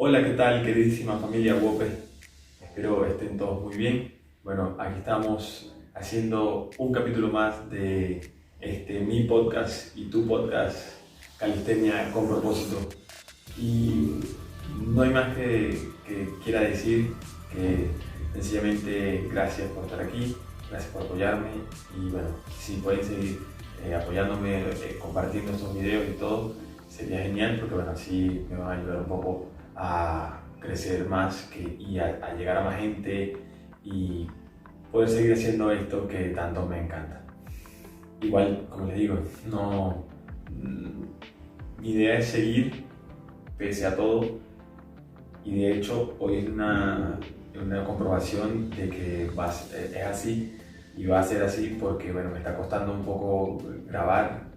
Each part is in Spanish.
Hola, ¿qué tal, queridísima familia Wope? Espero estén todos muy bien. Bueno, aquí estamos haciendo un capítulo más de mi podcast y tu podcast, Calistenia con propósito. Y no hay más que quiera decir que sencillamente gracias por estar aquí, gracias por apoyarme y bueno, si pueden seguir apoyándome, compartiendo estos videos y todo, sería genial porque bueno, así me van a ayudar un poco a crecer más y a llegar a más gente y poder seguir haciendo esto que tanto me encanta. Igual, como les digo, no, mi idea es seguir pese a todo y de hecho hoy es una comprobación de que es así y va a ser así porque bueno, me está costando un poco grabar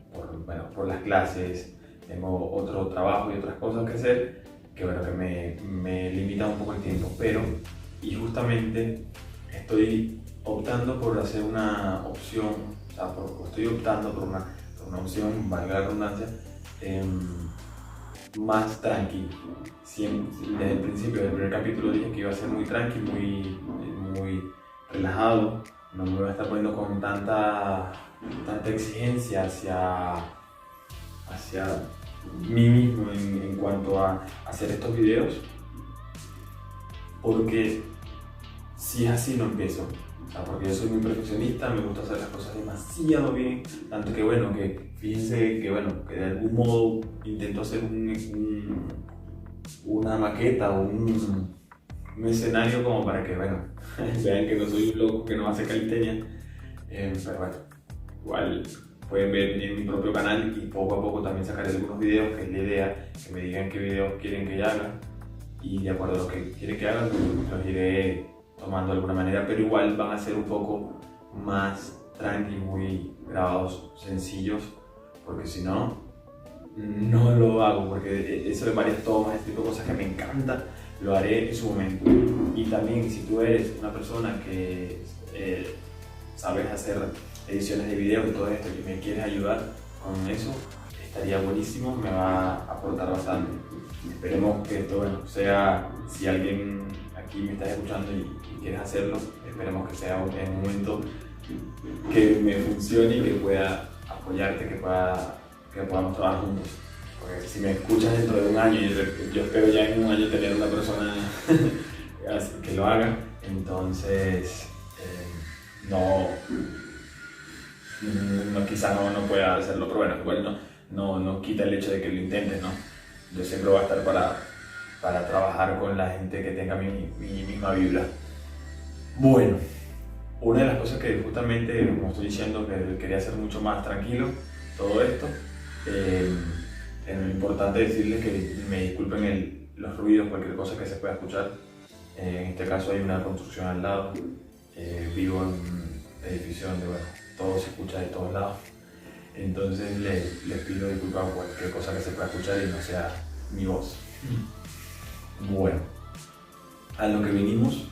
por las clases, tengo otro trabajo y otras cosas que hacer que bueno, que me limita un poco el tiempo, pero y justamente estoy optando por hacer una opción, o sea, estoy optando por una opción, valga la redundancia, más tranqui. Desde el principio del primer capítulo dije que iba a ser muy tranqui, muy relajado, no me voy a estar poniendo con tanta exigencia hacia mí mismo en cuanto a hacer estos videos, porque si es así no empiezo. O sea, porque yo soy muy perfeccionista, me gusta hacer las cosas demasiado bien, tanto que bueno, que fíjense que bueno, que de algún modo intento hacer una maqueta o un escenario como para que bueno, vean que no soy un loco que no hace calistenia, pero bueno, igual pueden ver en mi propio canal y poco a poco también sacaré algunos videos, que es la idea, que me digan qué videos quieren que yo haga y de acuerdo a lo que quieren que haga los iré tomando de alguna manera, pero igual van a ser un poco más tranqui, muy grabados, sencillos, porque si no, no lo hago, porque eso de varias tomas, este tipo de cosas que me encanta, lo haré en su momento. Y también si tú eres una persona que sabes hacer ediciones de video y todo esto y me quieres ayudar con eso, estaría buenísimo, me va a aportar bastante. Esperemos que esto bueno, sea, si alguien aquí me está escuchando y quieres hacerlo, esperemos que sea en un momento que me funcione y que pueda apoyarte, que podamos trabajar juntos. Porque si me escuchas dentro de un año, yo espero ya en un año tener una persona que lo haga, entonces quizás no pueda hacerlo, pero bueno, igual no quita el hecho de que lo intentes, ¿no? Yo siempre voy a estar para trabajar con la gente que tenga mi misma vibra. Bueno, una de las cosas que justamente, como estoy diciendo, que quería hacer mucho más tranquilo todo esto, es importante decirles que me disculpen los ruidos, cualquier cosa que se pueda escuchar. En este caso hay una construcción al lado, vivo en un edificio donde bueno, todo se escucha de todos lados. Entonces les pido disculpas por cualquier cosa que se pueda escuchar y no sea mi voz. Bueno, a lo que vinimos,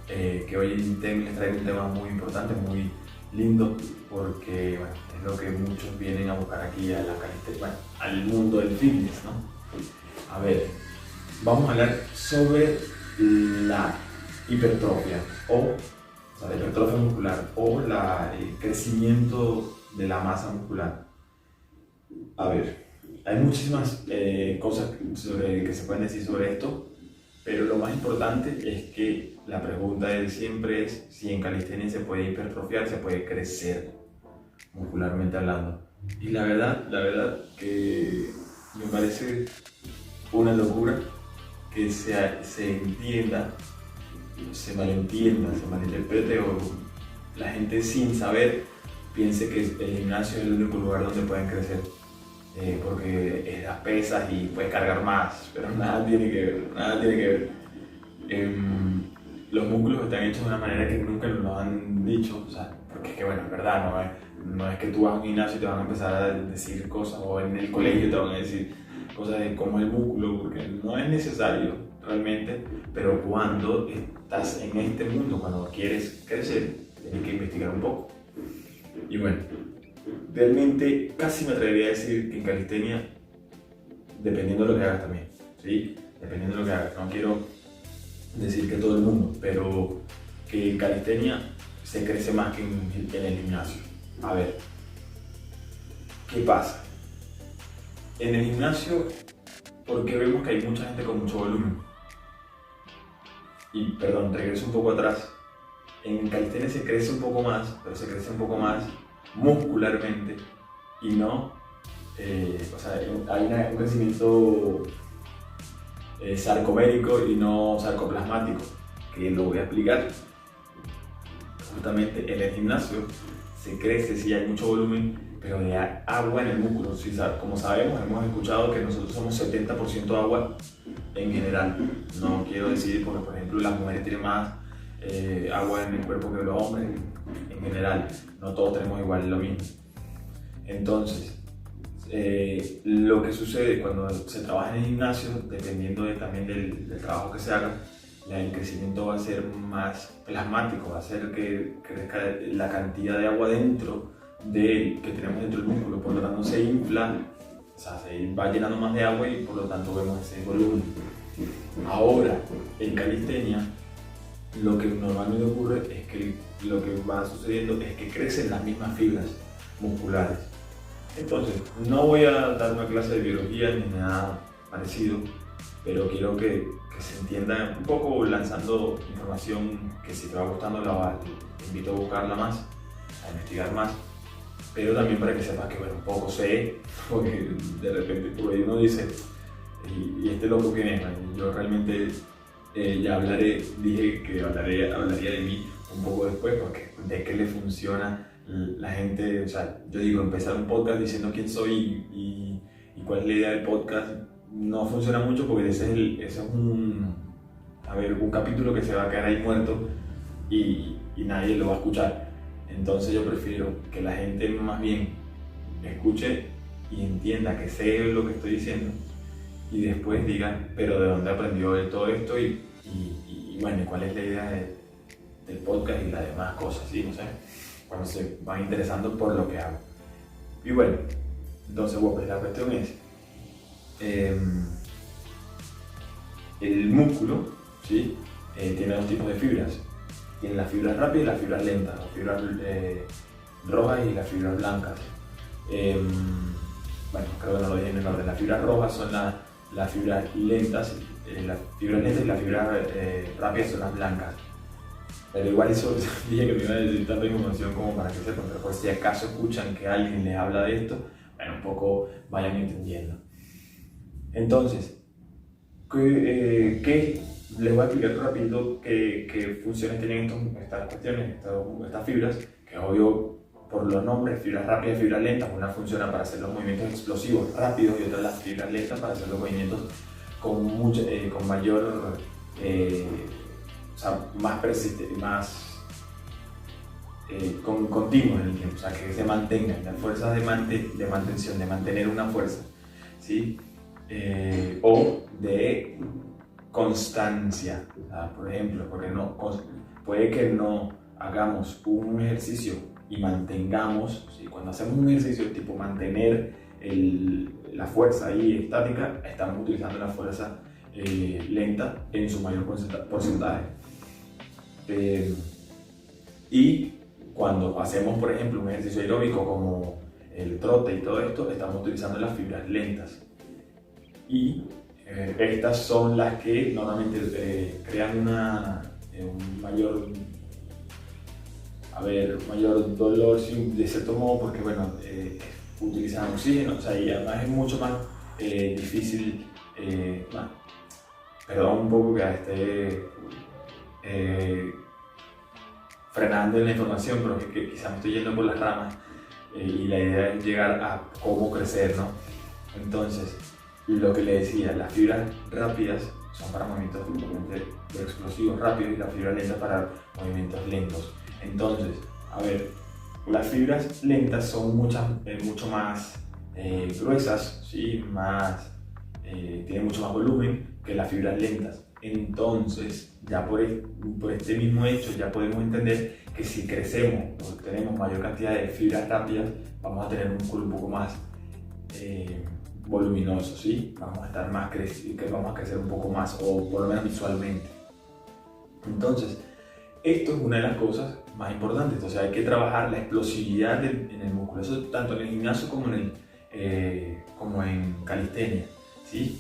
que hoy les traigo un tema muy importante, muy lindo, porque bueno, es lo que muchos vienen a buscar aquí a la calistenia, bueno, al mundo del fitness, ¿no? A ver, vamos a hablar sobre la hipertrofia o la hipertrofia muscular o el crecimiento de la masa muscular. A ver, hay muchísimas cosas que se pueden decir sobre esto, pero lo más importante es que la pregunta de siempre es si en calistenia se puede hipertrofiar, se puede crecer muscularmente hablando. Y la verdad que me parece una locura que se entienda, se malentienda, se malinterprete o la gente sin saber piense que el gimnasio es el único lugar donde pueden crecer. Porque es las pesas y puedes cargar más, pero nada tiene que ver, nada tiene que ver. Los músculos están hechos de una manera que nunca nos han dicho, o sea, porque es que bueno, es verdad, no es que tú vas a un gimnasio y te van a empezar a decir cosas, o en el colegio te van a decir cosas de cómo es el músculo, porque no es necesario realmente, pero cuando estás en este mundo, cuando quieres crecer, tienes que investigar un poco. Y bueno, realmente casi me atrevería a decir que en calistenia, dependiendo de lo que hagas también, ¿sí? dependiendo de lo que hagas. No quiero decir que todo el mundo, pero que en calistenia se crece más que en el gimnasio. A ver, ¿qué pasa? En el gimnasio, porque vemos que hay mucha gente con mucho volumen. Y perdón, regreso un poco atrás. En calistenia se crece un poco más, pero se crece un poco más muscularmente y no, o sea, hay un crecimiento sarcomérico y no sarcoplasmático, que lo voy a explicar. Justamente en el gimnasio se crece, sí hay mucho volumen, pero de agua en el músculo. Sí, como sabemos, hemos escuchado que nosotros somos 70% agua en general. No quiero decir porque, por ejemplo, las mujeres tienen más agua en el cuerpo que los hombres. En general, no todos tenemos igual lo mismo. Entonces, lo que sucede cuando se trabaja en el gimnasio, dependiendo también del trabajo que se haga, el crecimiento va a ser más plasmático, va a hacer que crezca la cantidad de agua dentro que tenemos dentro del músculo, por lo tanto se infla, o sea, se va llenando más de agua y por lo tanto vemos ese volumen. Ahora, en calistenia, lo que normalmente ocurre es que lo que va sucediendo es que crecen las mismas fibras musculares. Entonces, no voy a dar una clase de biología ni nada parecido, pero quiero que se entienda un poco lanzando información que si te va gustando te invito a buscarla más, a investigar más, pero también para que sepas que bueno, un poco sé, porque de repente por ahí uno dice, y este loco quién es, yo realmente ya dije que hablaría de mí un poco después, porque de qué le funciona la gente, o sea, yo digo, empezar un podcast diciendo quién soy y cuál es la idea del podcast, no funciona mucho porque ese es un capítulo que se va a quedar ahí muerto y nadie lo va a escuchar. Entonces yo prefiero que la gente más bien escuche y entienda que sé lo que estoy diciendo y después diga, pero de dónde aprendió él todo esto y bueno, cuál es la idea del podcast y las demás cosas, ¿sí? No sé, cuando se van interesando por lo que hago. Y bueno, entonces pues la cuestión es, el músculo, ¿sí? Tiene dos tipos de fibras. Tiene las fibras rápidas y las fibras lentas, las fibras rojas y las fibras blancas. Bueno, creo que no lo dije en el orden. Las fibras rojas son las fibras lentas, y las fibras rápidas son las blancas. Pero igual eso dije que me iba a decir tanta información como para que sepan, pero por si acaso escuchan que alguien les habla de esto, bueno, un poco vayan entendiendo. Entonces, ¿qué les voy a explicar rápido qué funciones tienen estas cuestiones, estas fibras, que obvio por los nombres, fibras rápidas y fibras lentas, una funciona para hacer los movimientos explosivos rápidos y otra las fibras lentas para hacer los movimientos con mayor, o sea, más persistente, más continuo en el tiempo, o sea, que se mantengan las fuerzas de mantención, de mantener una fuerza, ¿sí? O de constancia, por ejemplo, porque puede que no hagamos un ejercicio y mantengamos, ¿sí? Cuando hacemos un ejercicio tipo mantener la fuerza ahí estática, estamos utilizando la fuerza lenta en su mayor porcentaje. Y cuando hacemos, por ejemplo, un ejercicio aeróbico como el trote y todo esto, estamos utilizando las fibras lentas. Y estas son las que normalmente crean un mayor dolor de cierto modo, porque bueno, utilizan oxígeno, o sea, y además es mucho más difícil, perdón un poco que esté frenando en la información, pero que quizás me estoy yendo por las ramas y la idea es llegar a cómo crecer, ¿no? Entonces, lo que le decía, las fibras rápidas son para movimientos explosivos rápidos y las fibras lentas para movimientos lentos. Entonces, a ver, las fibras lentas son mucho más gruesas, ¿sí? Tienen mucho más volumen que las fibras lentas. Entonces, ya por este mismo hecho, ya podemos entender que si crecemos o tenemos mayor cantidad de fibras rápidas, vamos a tener un músculo un poco más voluminosos, ¿sí? Vamos a estar más vamos a crecer un poco más, o por lo menos visualmente. Entonces, esto es una de las cosas más importantes. Entonces hay que trabajar la explosividad en el músculo, eso tanto en el gimnasio como en calistenia, ¿sí?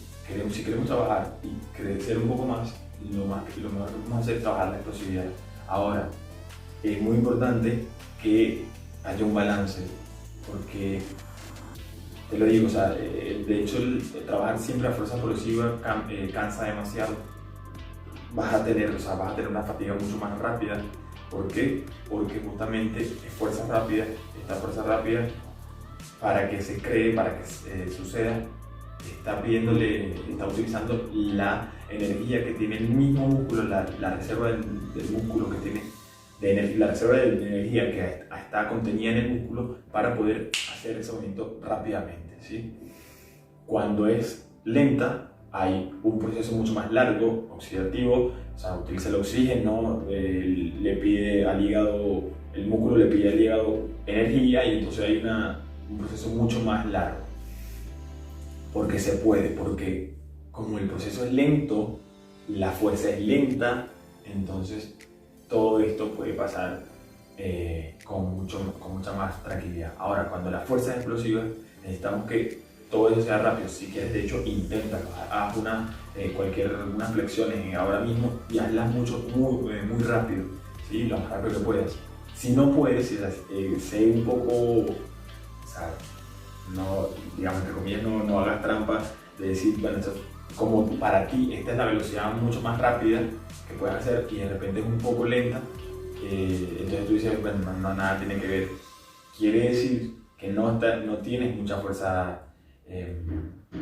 Si queremos trabajar y crecer un poco más, lo mejor que podemos hacer es trabajar la explosividad. Ahora, es muy importante que haya un balance, porque te lo digo, o sea, de hecho trabajar siempre a fuerza progresiva cansa demasiado. Vas a tener una fatiga mucho más rápida. ¿Por qué? Porque justamente esta fuerza rápida, para que se cree, para que suceda, está utilizando la energía que tiene el mismo músculo, la reserva del músculo que tiene, la reserva de energía que está contenida en el músculo para poder hacer ese movimiento rápidamente, ¿sí? Cuando es lenta, hay un proceso mucho más largo, oxidativo, o sea, utiliza el oxígeno, le pide al hígado, el músculo le pide al hígado energía, y entonces hay un proceso mucho más largo. Porque se puede, porque como el proceso es lento, la fuerza es lenta, entonces todo esto puede pasar con mucha más tranquilidad. Ahora, cuando la fuerza es explosiva, necesitamos que todo eso sea rápido. Si quieres, de hecho, inténtalo. Haz unas flexiones ahora mismo y hazlas muy rápido, ¿sí? Lo más rápido que puedas. Si no puedes, sé un poco, o sea, no, digamos, entre comillas, no hagas trampa de decir, bueno, entonces, como para ti esta es la velocidad mucho más rápida que puedes hacer y de repente es un poco lenta, entonces tú dices, bueno, nada tiene que ver. Quiere decir que no tienes mucha fuerza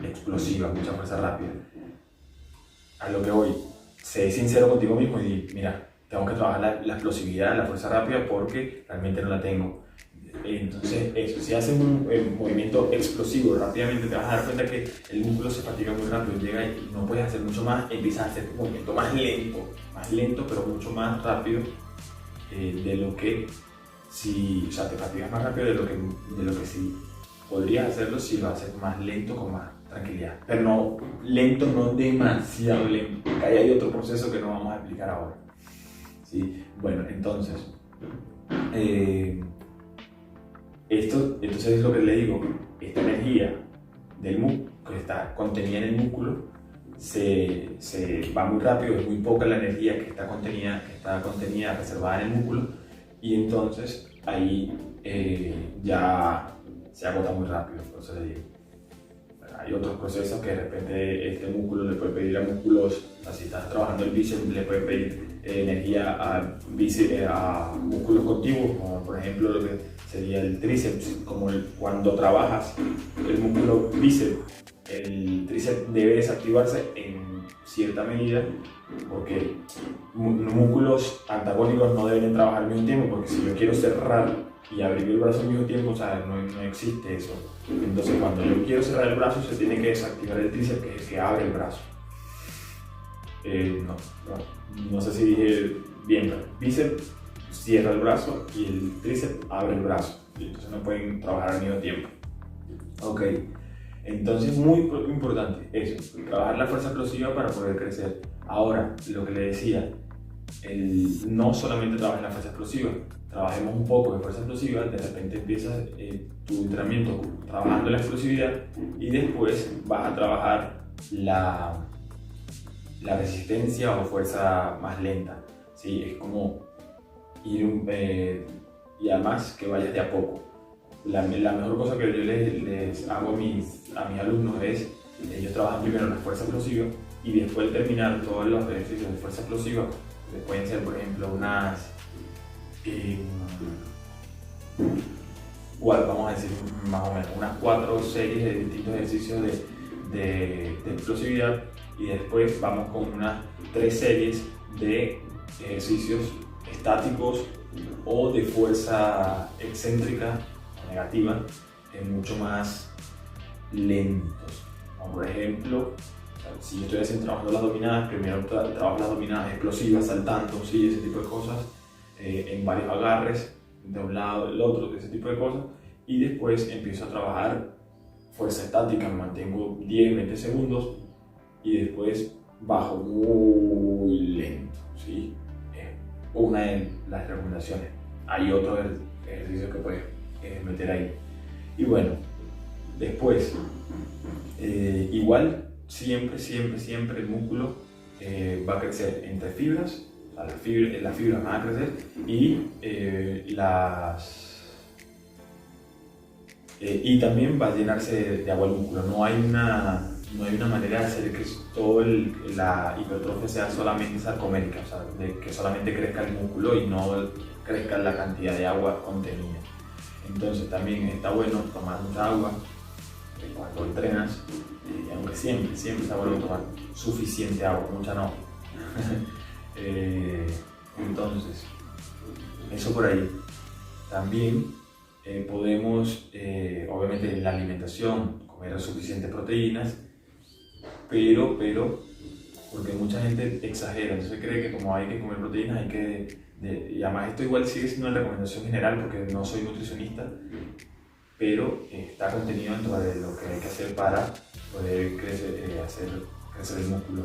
explosiva, mucha fuerza rápida. A lo que voy, sé sincero contigo mismo y di, mira, tengo que trabajar la explosividad, la fuerza rápida, porque realmente no la tengo. Entonces, si haces un movimiento explosivo rápidamente, te vas a dar cuenta que el músculo se fatiga muy rápido, llega y no puedes hacer mucho más, empiezas a hacer un movimiento más lento, pero mucho más rápido de lo que o sea, te fatigas más rápido de lo que si podrías hacerlo si lo haces más lento, con más tranquilidad. Pero no demasiado lento, porque ahí hay otro proceso que no vamos a explicar ahora, ¿sí? Bueno, entonces, entonces es lo que le digo, esta energía del músculo que está contenida en el músculo se va muy rápido, es muy poca la energía que está contenida, reservada en el músculo, y entonces ahí ya se agota muy rápido. Entonces hay otros procesos que de repente este músculo le puede pedir a músculos, o sea, si estás trabajando el bíceps, le puede pedir energía a músculos contiguos, como por ejemplo lo que sería el tríceps. Cuando trabajas el músculo bíceps, el tríceps debe desactivarse en cierta medida, porque músculos antagónicos no deben trabajar al mismo tiempo, porque si yo quiero cerrar y abrir el brazo al mismo tiempo, o sea, no existe eso. Entonces, cuando yo quiero cerrar el brazo, se tiene que desactivar el tríceps, que es el que abre el brazo. No sé si dije bien, pero bíceps cierra el brazo y el tríceps abre el brazo, y entonces no pueden trabajar al mismo tiempo. Ok, entonces muy importante eso, trabajar la fuerza explosiva para poder crecer. Ahora, lo que le decía, no solamente trabajes la fuerza explosiva, trabajemos un poco de fuerza explosiva, de repente empiezas tu entrenamiento trabajando la explosividad y después vas a trabajar la resistencia o fuerza más lenta, ¿sí? Es como ir y además que vayas de a poco. La mejor cosa que yo les hago a mis alumnos es, ellos trabajan primero la fuerza explosiva y después de terminar todos los ejercicios de fuerza explosiva, que pueden ser, por ejemplo, vamos a decir más o menos unas 4 series de distintos ejercicios de explosividad, y después vamos con unas 3 series de ejercicios estáticos o de fuerza excéntrica o negativa, mucho más lentos. Como por ejemplo, si yo estoy trabajando las dominadas, primero trabajo las dominadas explosivas, saltando, ¿sí? Ese tipo de cosas, en varios agarres, de un lado, del otro, ese tipo de cosas, y después empiezo a trabajar fuerza estática, me mantengo 10-20 segundos y después bajo muy lento, ¿sí? Es una de las recomendaciones. Hay otro ejercicio que puedes meter ahí. Y bueno, después, igual, siempre el músculo va a crecer entre fibras, o sea, las fibras van a crecer y también va a llenarse de agua el músculo. No hay una manera de hacer que toda la hipertrofia sea solamente sarcomérica, o sea, de que solamente crezca el músculo y no crezca la cantidad de agua contenida. Entonces también está bueno tomar mucha agua cuando entrenas, aunque siempre está bueno tomar suficiente agua, mucha no. Entonces, eso por ahí. También podemos, obviamente en la alimentación, comer suficientes proteínas, pero, porque mucha gente exagera, entonces cree que como hay que comer proteínas hay que... y además esto igual sigue siendo una recomendación general porque no soy nutricionista, pero está contenido dentro de lo que hay que hacer para poder hacer crecer el músculo.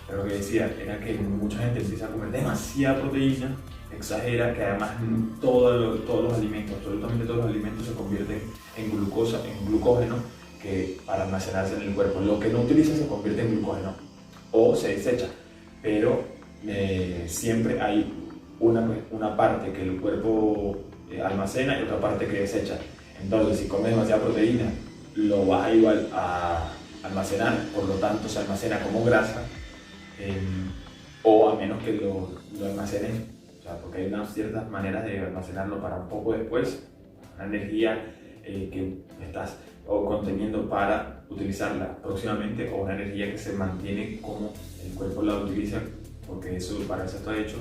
Pero lo que decía era que mucha gente empieza a comer demasiada proteína, exagera, que además todos los alimentos, absolutamente todos los alimentos se convierten en glucosa, en glucógeno, que para almacenarse en el cuerpo. Lo que no utiliza se convierte en glucógeno o se desecha, pero siempre hay una parte que el cuerpo almacena y otra parte que desecha. Entonces, si comes demasiada proteína, lo vas a igual a almacenar, por lo tanto se almacena como grasa, o a menos que lo almacenes, o sea, porque hay unas ciertas maneras de almacenarlo para un poco después, una energía que estás conteniendo para utilizarla próximamente, o una energía que se mantiene como el cuerpo la utiliza, porque para eso está hecho,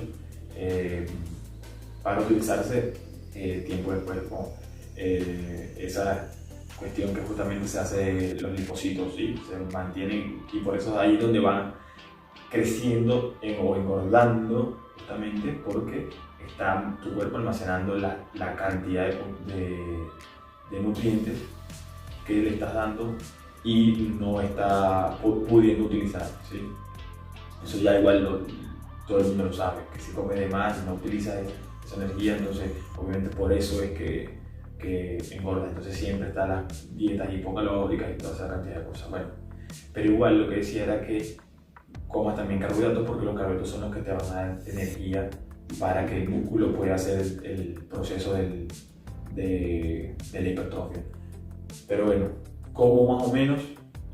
para utilizarse tiempo después, como esa cuestión que justamente se hace los linfocitos, ¿sí? Se mantienen, y por eso es ahí donde van creciendo o engordando, justamente porque está tu cuerpo almacenando la cantidad de nutrientes que le estás dando y no está pudiendo utilizar, ¿sí? Eso ya igual todo el mundo lo sabe, que si comes de más y no utilizas esa energía, entonces obviamente por eso es que engorda. Entonces siempre están las dietas hipocalóricas y toda esa cantidad de cosas. Bueno, pero igual lo que decía era que comas también carbohidratos, porque los carbohidratos son los que te van a dar energía para que el músculo pueda hacer el proceso de la hipertrofia. Pero bueno, como más o menos,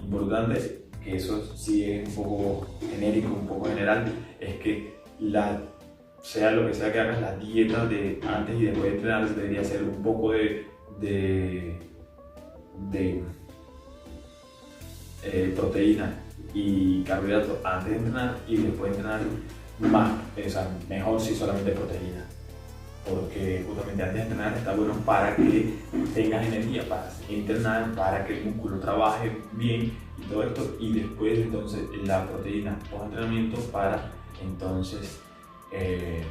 importante, que eso sí es un poco genérico, un poco general, es que sea lo que sea que hagas, la dieta de antes y después de entrenar debería ser un poco de proteína y carbohidratos antes de entrenar, y después de entrenar más, o sea, mejor si solamente proteína, porque justamente antes de entrenar está bueno para que tengas energía para entrenar, para que el músculo trabaje bien y todo esto, y después entonces la proteína post entrenamiento para entonces que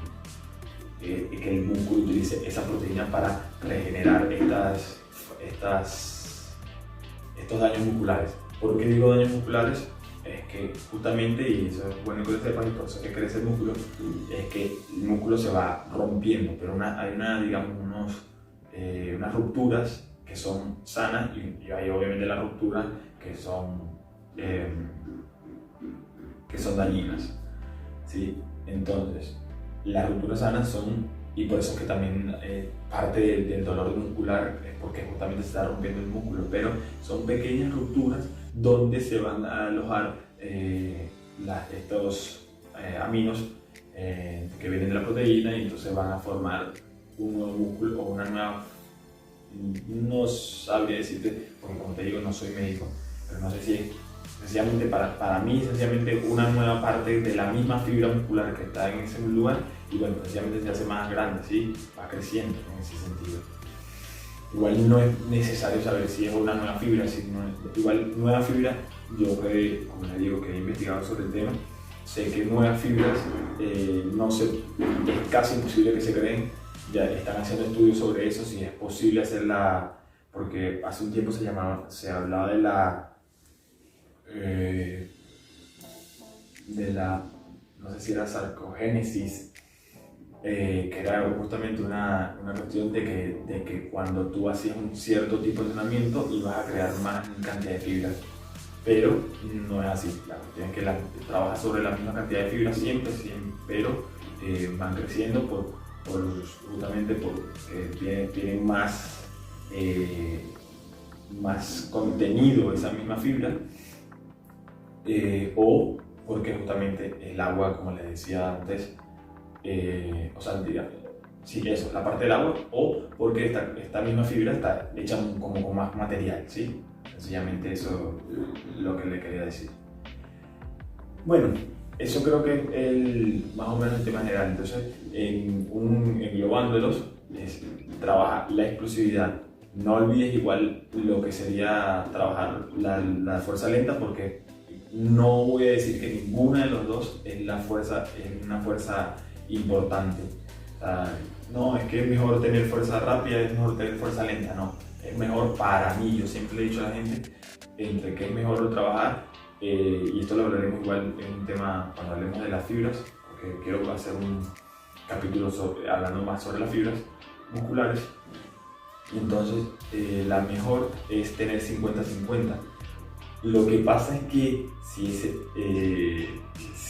el músculo utilice esa proteína para regenerar estos daños musculares. ¿Por qué digo daños musculares? Es que justamente, y eso es bueno que lo sepas, y por eso es que crece el músculo, es que el músculo se va rompiendo, pero hay unas rupturas que son sanas, y hay obviamente las rupturas que son dañinas, ¿sí? Entonces, las rupturas sanas son, y por eso es que también parte del dolor muscular es porque justamente se está rompiendo el músculo, pero son pequeñas rupturas donde se van a alojar estos aminos que vienen de la proteína, y entonces van a formar un nuevo músculo o una nueva, no sabría decirte, porque como te digo no soy médico, pero no sé si es sencillamente para mí sencillamente una nueva parte de la misma fibra muscular que está en ese lugar, y bueno, sencillamente se hace más grande, ¿sí? Va creciendo en ese sentido. Igual no es necesario saber si es una nueva fibra, igual nueva fibra, yo como les digo, que he investigado sobre el tema, sé que nuevas fibras es casi imposible que se creen, ya están haciendo estudios sobre eso, si es posible hacer porque hace un tiempo se hablaba de la, no sé si era sarcogénesis, que era justamente una cuestión de que cuando tú hacías un cierto tipo de entrenamiento ibas a crear más cantidad de fibras, pero no es así. La cuestión es que trabajas sobre la misma cantidad de fibras siempre, pero van creciendo justamente porque tienen más contenido esa misma fibra, o porque justamente el agua, como les decía antes, o sea, sí, eso, la parte del agua, o porque esta misma fibra está hecha como con más material, ¿sí? Sencillamente eso es lo que le quería decir. Bueno, eso creo que es más o menos el tema general. Entonces, englobándolos, trabaja la explosividad. No olvides igual lo que sería trabajar la fuerza lenta, porque no voy a decir que ninguna de los dos es una fuerza importante. O sea, no, es que es mejor tener fuerza rápida, es mejor tener fuerza lenta, no. Es mejor para mí, yo siempre le he dicho a la gente, entre qué es mejor trabajar, y esto lo hablaremos igual en un tema cuando hablemos de las fibras, porque quiero hacer un capítulo hablando más sobre las fibras musculares. Y entonces, la mejor es tener 50-50. Lo que pasa es que si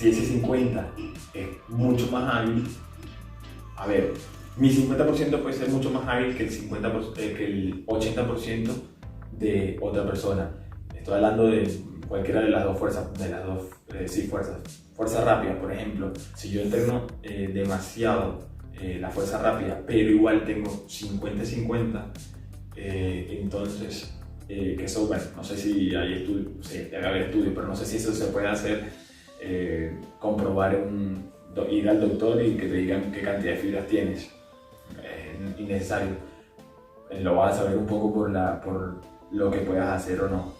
ese 50 es mucho más hábil, a ver, mi 50% puede ser mucho más hábil que el 80% de otra persona. Estoy hablando de cualquiera de las dos fuerzas, fuerzas. Fuerza rápida, por ejemplo, si yo entreno demasiado la fuerza rápida, pero igual tengo 50-50, entonces, que eso, bueno, no sé si hay estudios, sí, debe haber estudios, pero no sé si eso se puede hacer, comprobar, ir al doctor y que te digan qué cantidad de fibras tienes. Es innecesario. Lo vas a saber un poco por lo que puedas hacer o no.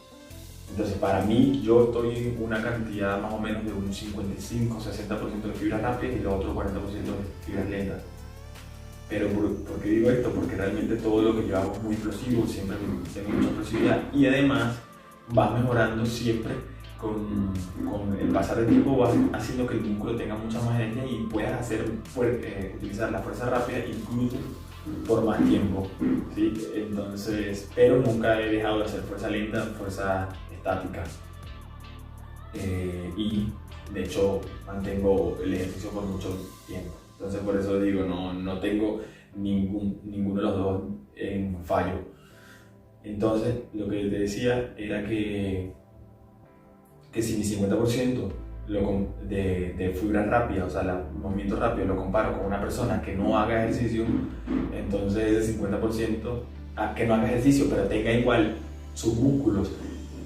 Entonces, para mí, yo estoy en una cantidad más o menos de un 55-60% de fibras rápidas y el otro 40% de fibras lentas. Pero ¿por qué digo esto? Porque realmente todo lo que yo hago es muy explosivo, siempre tengo mucha explosividad, y además vas mejorando siempre con el pasar del tiempo, vas haciendo que el músculo tenga mucha más energía y puedas utilizar la fuerza rápida incluso por más tiempo, ¿sí? Entonces, pero nunca he dejado de hacer fuerza lenta, fuerza estática, y de hecho mantengo el ejercicio por mucho tiempo. Entonces, por eso digo, no tengo ninguno de los dos en fallo. Entonces, lo que te decía era que si mi 50% de fibra rápida, o sea, el movimiento rápido, lo comparo con una persona que no haga ejercicio, entonces ese 50%, que no haga ejercicio, pero tenga igual sus músculos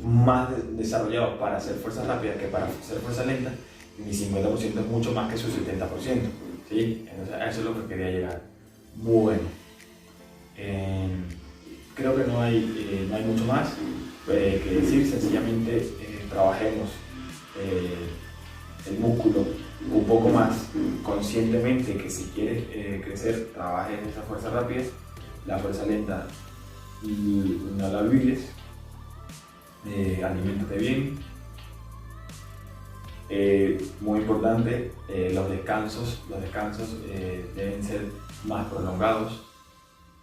más desarrollados para hacer fuerza rápida que para hacer fuerza lenta, mi 50% es mucho más que su 70%. ¿Sí? Entonces, a eso es lo que quería llegar. Bueno, creo que no hay mucho más que decir. Sencillamente trabajemos el músculo un poco más conscientemente, que si quieres crecer, trabajes esa fuerza rápida. La fuerza lenta no la olvides. Aliméntate bien. Muy importante, los descansos deben ser más prolongados,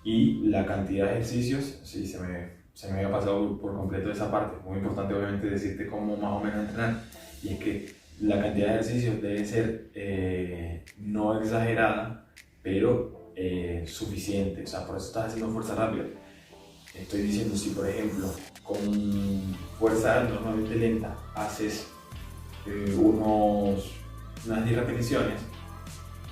y la cantidad de ejercicios, sí, se me había pasado por completo esa parte. Muy importante, obviamente, decirte cómo más o menos entrenar, y es que la cantidad de ejercicios debe ser no exagerada, pero suficiente. O sea, por eso estás haciendo fuerza rápida. Estoy diciendo, si por ejemplo con fuerza normalmente lenta haces unas 10 repeticiones,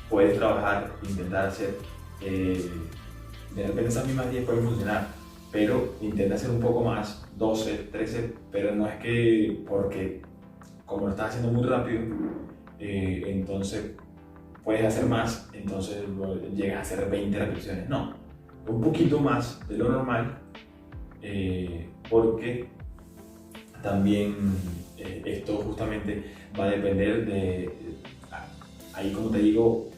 puedes trabajar, intentar hacer, de repente esas mismas 10 pueden funcionar, pero intenta hacer un poco más, 12, 13, pero no es que porque como lo estás haciendo muy rápido, entonces puedes hacer más, entonces llegas a hacer 20 repeticiones, no, un poquito más de lo normal, porque también esto justamente va a depender ahí como te digo,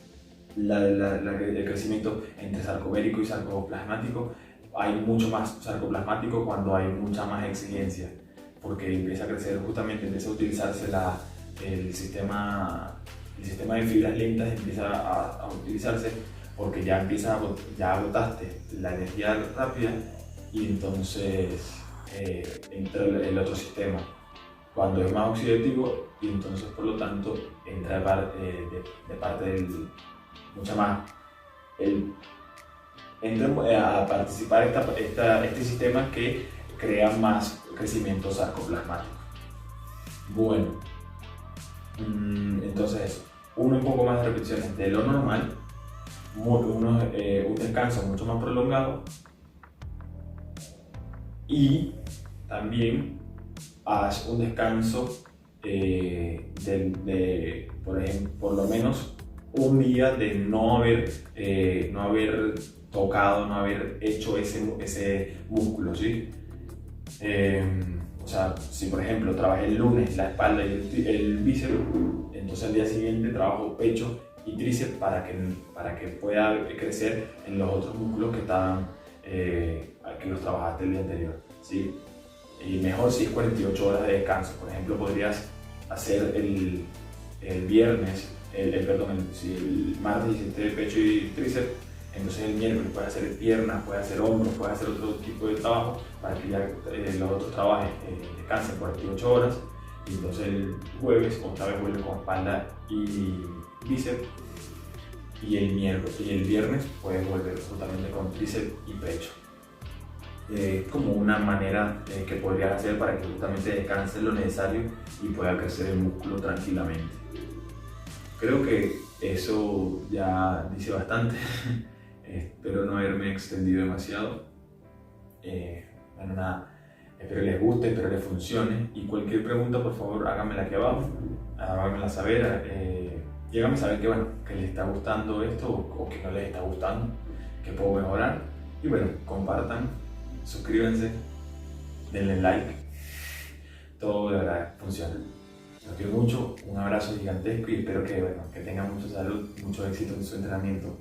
el crecimiento entre sarcomérico y sarcoplasmático hay mucho más sarcoplasmático cuando hay mucha más exigencia, porque empieza a crecer, justamente empieza a utilizarse el sistema de fibras lentas, empieza a utilizarse porque ya agotaste la energía rápida y entonces entra el otro sistema cuando es más oxidativo y entonces por lo tanto entra de parte del mucha más entra a participar este sistema que crea más crecimiento sarcoplasmático. Bueno, entonces un poco más de repeticiones de lo normal, un descanso mucho más prolongado y también haz un descanso por ejemplo, por lo menos un día de no haber tocado, no haber hecho ese músculo, ¿sí? O sea, si por ejemplo trabajé el lunes la espalda y el bíceps, entonces al día siguiente trabajo pecho y tríceps para que pueda crecer en los otros músculos que los trabajaste el día anterior, ¿sí? Y mejor si es 48 horas de descanso. Por ejemplo, podrías hacer el viernes, si el martes hiciste pecho y tríceps, entonces el miércoles puedes hacer piernas, puedes hacer hombros, puedes hacer otro tipo de trabajo para que ya los otros trabajes descansen 48 horas. Y entonces el jueves otra vez vuelves con espalda y bíceps. Y el viernes puedes volver justamente con tríceps y pecho. Como una manera que podrías hacer para que justamente descanses lo necesario y pueda crecer el músculo tranquilamente. Creo que eso ya dice bastante. Espero no haberme extendido demasiado. Bueno, nada, espero les guste, espero les funcione y cualquier pregunta por favor háganmela aquí abajo, háganmela saber, y háganme saber que les está gustando esto o que no les está gustando, que puedo mejorar y bueno, compartan, suscríbanse, denle like, todo de verdad funciona. Los quiero mucho, un abrazo gigantesco y espero que tengan mucha salud, mucho éxito en su entrenamiento.